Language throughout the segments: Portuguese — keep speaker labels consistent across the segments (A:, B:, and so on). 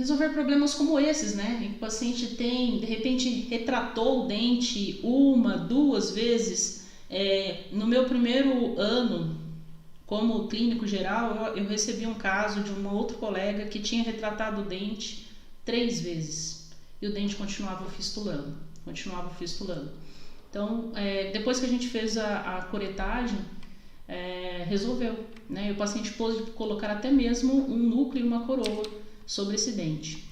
A: resolver problemas como esses, né? Em que o paciente tem, de repente, retratou o dente 1, 2 vezes. No meu primeiro ano como clínico geral, eu recebi um caso de um outro colega que tinha retratado o dente 3 vezes e o dente continuava fistulando. Então, depois que a gente fez a curetagem, resolveu, né? E o paciente pôde colocar até mesmo um núcleo e uma coroa sobre esse dente.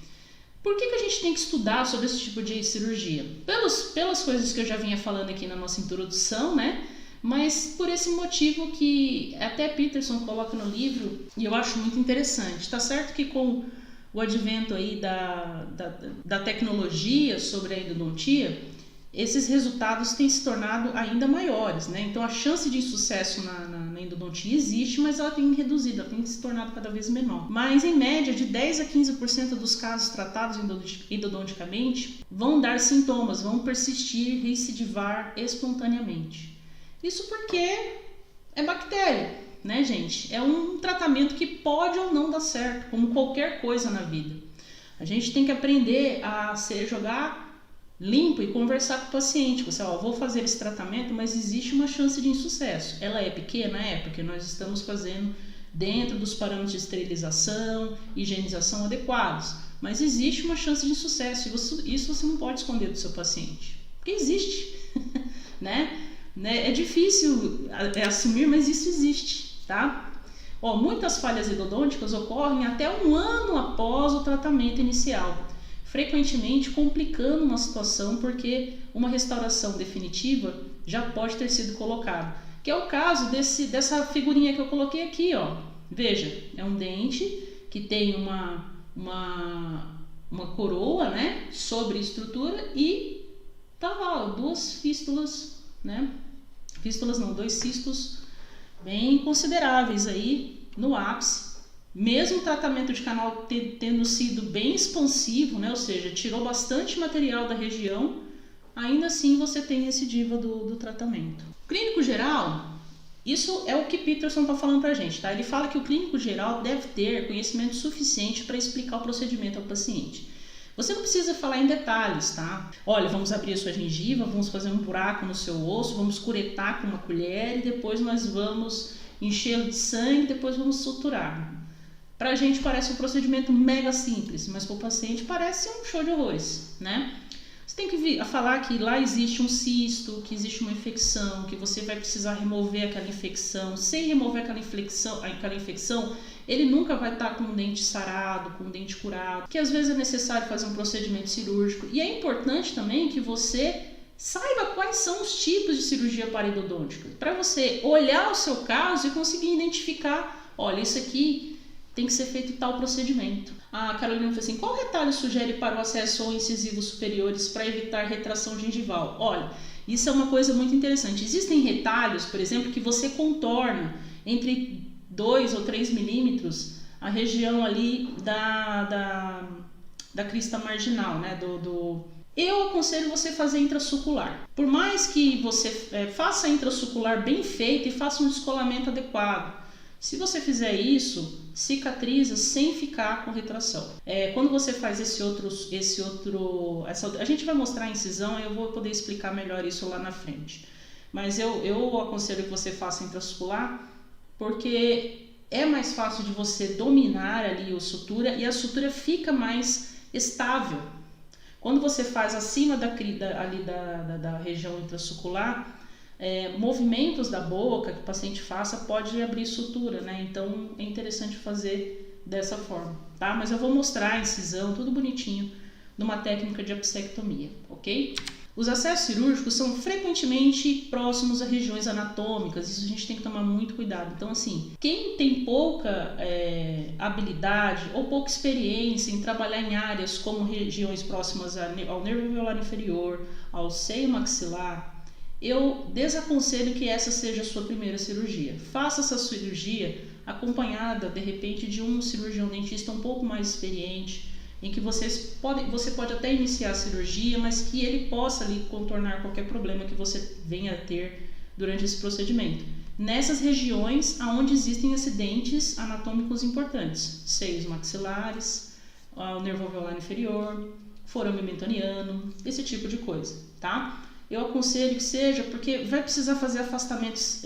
A: Por que a gente tem que estudar sobre esse tipo de cirurgia? Pelas coisas que eu já vinha falando aqui na nossa introdução, né? Mas por esse motivo que até Peterson coloca no livro, e eu acho muito interessante. Tá certo que com o advento aí da tecnologia sobre a endodontia, esses resultados têm se tornado ainda maiores, né? Então a chance de insucesso na endodontia existe, mas ela tem reduzido, ela tem se tornado cada vez menor. Mas em média, de 10 a 15% dos casos tratados endodonticamente vão dar sintomas, vão persistir, recidivar espontaneamente. Isso porque é bactéria, né, gente? É um tratamento que pode ou não dar certo, como qualquer coisa na vida. A gente tem que aprender a jogar limpo e conversar com o paciente. Você, vou fazer esse tratamento, mas existe uma chance de insucesso. Ela é pequena? Porque nós estamos fazendo dentro dos parâmetros de esterilização, higienização adequados. Mas existe uma chance de insucesso. E isso você não pode esconder do seu paciente. Porque existe, né? É difícil assumir, mas isso existe, tá? Muitas falhas endodônticas ocorrem até 1 ano após o tratamento inicial, frequentemente complicando uma situação porque uma restauração definitiva já pode ter sido colocada. Que é o caso dessa figurinha que eu coloquei aqui, ó. Veja, é um dente que tem uma coroa, né, sobre a estrutura e tá lá, 2 fístulas, né? Fístulas não, 2 cistos bem consideráveis aí no ápice. Mesmo o tratamento de canal tendo sido bem expansivo, né? Ou seja, tirou bastante material da região, ainda assim você tem recidiva do tratamento. Clínico geral, isso é o que Peterson está falando pra gente, tá? Ele fala que o clínico geral deve ter conhecimento suficiente para explicar o procedimento ao paciente. Você não precisa falar em detalhes, tá? Olha, vamos abrir a sua gengiva, vamos fazer um buraco no seu osso, vamos curetar com uma colher e depois nós vamos enchê-lo de sangue, depois vamos suturar. Pra gente parece um procedimento mega simples, mas para o paciente parece um show de horrores, né? Você tem que falar que lá existe um cisto, que existe uma infecção, que você vai precisar remover aquela infecção. Sem remover aquela infecção, ele nunca vai estar com um dente sarado, com um dente curado, que às vezes é necessário fazer um procedimento cirúrgico. E é importante também que você saiba quais são os tipos de cirurgia paraendodôntica, para você olhar o seu caso e conseguir identificar, olha, isso aqui tem que ser feito tal procedimento. A Carolina falou assim, qual retalho sugere para o acesso ou incisivos superiores para evitar retração gengival? Olha, isso é uma coisa muito interessante. Existem retalhos, por exemplo, que você contorna entre 2 ou 3 milímetros a região ali da crista marginal, né? Eu aconselho você fazer intrasucular. Por mais que você faça intrasucular bem feito e faça um descolamento adequado, se você fizer isso, cicatriza sem ficar com retração. Quando você faz a gente vai mostrar a incisão e eu vou poder explicar melhor isso lá na frente. Mas eu aconselho que você faça intrasucular porque é mais fácil de você dominar ali a sutura e a sutura fica mais estável. Quando você faz acima da região intrasucular, movimentos da boca que o paciente faça pode abrir sutura, né? Então é interessante fazer dessa forma, tá? Mas eu vou mostrar a incisão, tudo bonitinho, numa técnica de apsectomia, ok? Os acessos cirúrgicos são frequentemente próximos a regiões anatômicas, isso a gente tem que tomar muito cuidado. Então, assim, quem tem pouca habilidade ou pouca experiência em trabalhar em áreas como regiões próximas ao nervo alveolar inferior, ao seio maxilar, eu desaconselho que essa seja a sua primeira cirurgia. Faça essa cirurgia acompanhada, de repente, de um cirurgião dentista um pouco mais experiente, em que você pode até iniciar a cirurgia, mas que ele possa ali contornar qualquer problema que você venha a ter durante esse procedimento. Nessas regiões onde existem acidentes anatômicos importantes, seios maxilares, o nervo alveolar inferior, forame mentoniano, esse tipo de coisa, tá? Eu aconselho que seja, porque vai precisar fazer afastamentos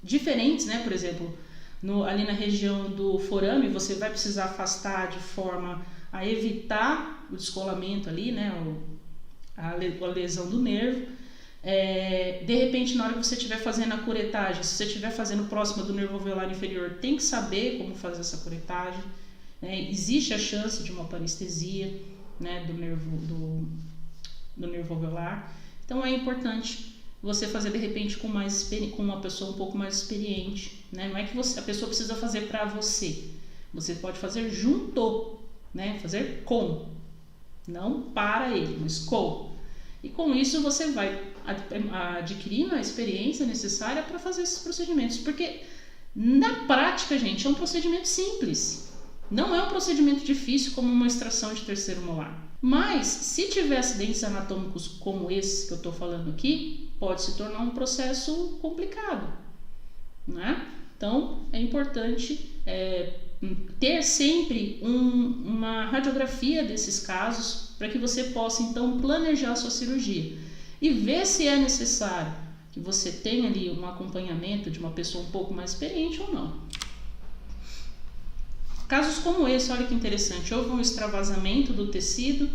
A: diferentes, né? Por exemplo, ali na região do forame, você vai precisar afastar de forma a evitar o descolamento ali, né? A lesão do nervo. De repente, na hora que você estiver fazendo a curetagem, se você estiver fazendo próxima do nervo alveolar inferior, tem que saber como fazer essa curetagem, né? Existe a chance de uma parestesia, né, do nervo alveolar. Então é importante você fazer de repente com uma pessoa um pouco mais experiente, né? Não é que a pessoa precisa fazer para você. Você pode fazer junto, né? Fazer com, não para ele, mas com. E com isso você vai adquirindo a experiência necessária para fazer esses procedimentos, porque na prática, gente, é um procedimento simples. Não é um procedimento difícil como uma extração de terceiro molar. Mas, se tiver acidentes anatômicos como esse que eu estou falando aqui, pode se tornar um processo complicado, né? Então, é importante ter sempre uma radiografia desses casos para que você possa, então, planejar a sua cirurgia e ver se é necessário que você tenha ali um acompanhamento de uma pessoa um pouco mais experiente ou não. Casos como esse, olha que interessante, houve um extravasamento do tecido,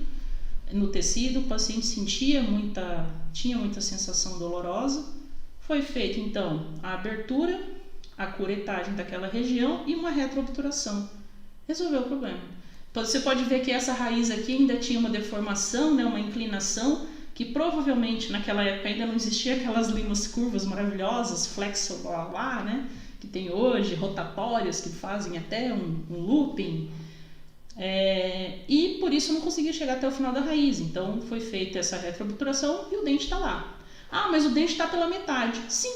A: o paciente tinha muita sensação dolorosa, foi feita então a abertura, a curetagem daquela região e uma retroobturação. Resolveu o problema. Você pode ver que essa raiz aqui ainda tinha uma deformação, né, uma inclinação, que provavelmente naquela época ainda não existia aquelas limas curvas maravilhosas, flexo, blá, blá, né? Que tem hoje, rotatórias que fazem até um looping, e por isso não conseguia chegar até o final da raiz. Então foi feita essa retroobturação e o dente está lá. Ah, mas o dente está pela metade. Sim.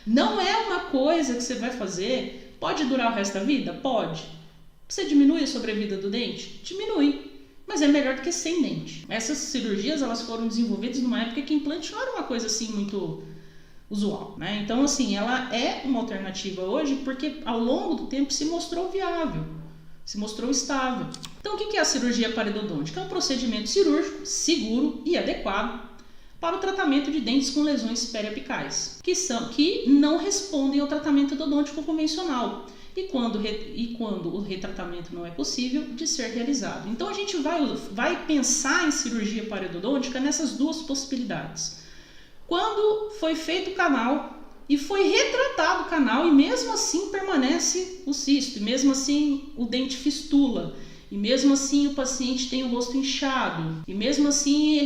A: Não é uma coisa que você vai fazer, pode durar o resto da vida? Pode. Você diminui a sobrevida do dente? Diminui. Mas é melhor do que sem dente. Essas cirurgias elas foram desenvolvidas numa época que implante não era uma coisa assim muito usual, né? Então, assim, ela é uma alternativa hoje porque ao longo do tempo se mostrou viável, se mostrou estável. Então, o que é a cirurgia parodôntica? É um procedimento cirúrgico seguro e adequado para o tratamento de dentes com lesões periapicais, que não respondem ao tratamento endodôntico convencional e quando o retratamento não é possível de ser realizado. Então, a gente vai pensar em cirurgia parodôntica nessas duas possibilidades. Quando foi feito o canal e foi retratado o canal e mesmo assim permanece o cisto, e mesmo assim o dente fistula, e mesmo assim o paciente tem o rosto inchado, e mesmo assim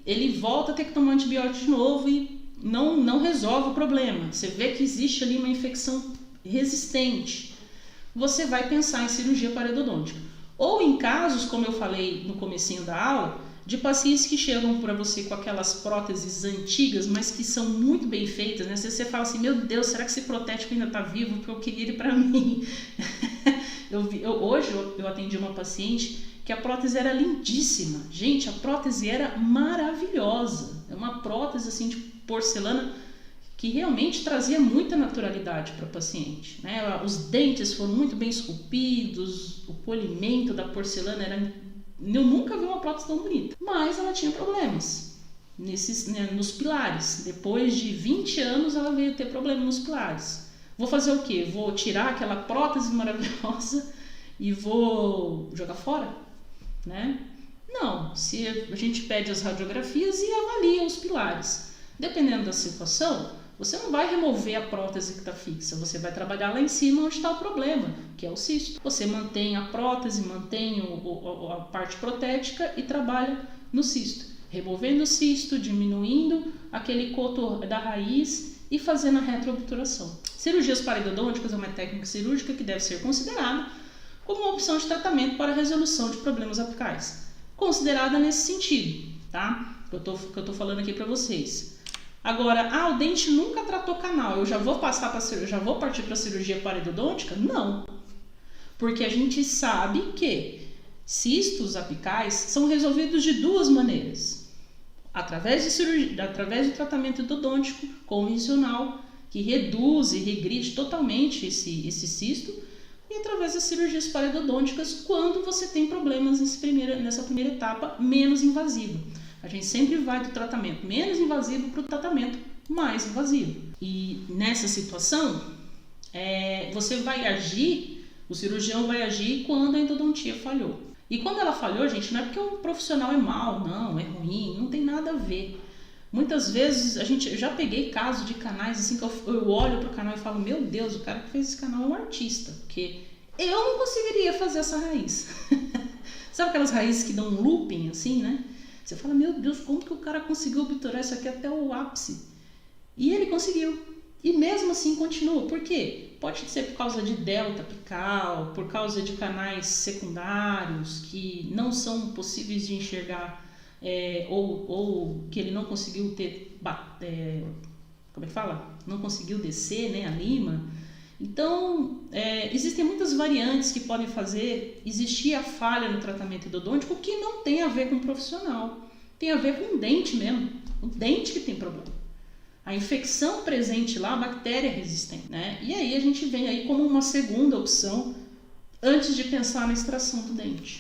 A: ele volta a ter que tomar antibiótico de novo e não resolve o problema. Você vê que existe ali uma infecção resistente. Você vai pensar em cirurgia parodôntica. Ou em casos, como eu falei no comecinho da aula, de pacientes que chegam para você com aquelas próteses antigas, mas que são muito bem feitas, né? Você fala assim, meu Deus, será que esse protético ainda está vivo? Porque eu queria ele para mim. Hoje eu atendi uma paciente que a prótese era lindíssima. Gente, a prótese era maravilhosa. É uma prótese assim de porcelana que realmente trazia muita naturalidade para o paciente, né? Os dentes foram muito bem esculpidos, o polimento da porcelana era... Eu nunca vi uma prótese tão bonita, mas ela tinha problemas nos pilares. Depois de 20 anos ela veio ter problema nos pilares. Vou fazer o quê? Vou tirar aquela prótese maravilhosa e vou jogar fora? Né? Não, se a gente pede as radiografias e avalia os pilares. Dependendo da situação, você não vai remover a prótese que está fixa, você vai trabalhar lá em cima onde está o problema, que é o cisto. Você mantém a prótese, mantém a parte protética e trabalha no cisto, removendo o cisto, diminuindo aquele coto da raiz e fazendo a retroobturação. Cirurgias parodônticas é uma técnica cirúrgica que deve ser considerada como uma opção de tratamento para a resolução de problemas apicais. Considerada nesse sentido, tá? Que eu estou falando aqui para vocês. Agora, o dente nunca tratou canal, eu já vou partir para a cirurgia parodôntica? Não, porque a gente sabe que cistos apicais são resolvidos de duas maneiras. Através do tratamento endodôntico convencional, que reduz e regride totalmente esse cisto, e através das cirurgias parodônticas quando você tem problemas nessa primeira etapa menos invasiva. A gente sempre vai do tratamento menos invasivo para o tratamento mais invasivo. E nessa situação, você vai agir, o cirurgião vai agir quando a endodontia falhou. E quando ela falhou, gente, não é porque o profissional é mau, não, é ruim, não tem nada a ver. Muitas vezes, eu já peguei casos de canais assim que eu olho para o canal e falo, meu Deus, o cara que fez esse canal é um artista, porque eu não conseguiria fazer essa raiz. Sabe aquelas raízes que dão um looping assim, né? Você fala, meu Deus, como que o cara conseguiu obturar isso aqui até o ápice? E ele conseguiu. E mesmo assim continua. Por quê? Pode ser por causa de delta apical, por causa de canais secundários que não são possíveis de enxergar, ou que ele não conseguiu como é que fala? Não conseguiu descer, né, a lima. Então, existem muitas variantes que podem fazer existir a falha no tratamento endodôntico que não tem a ver com o profissional. Tem a ver com o dente mesmo. O dente que tem problema. A infecção presente lá, a bactéria resistente, né? E aí a gente vem aí como uma segunda opção antes de pensar na extração do dente.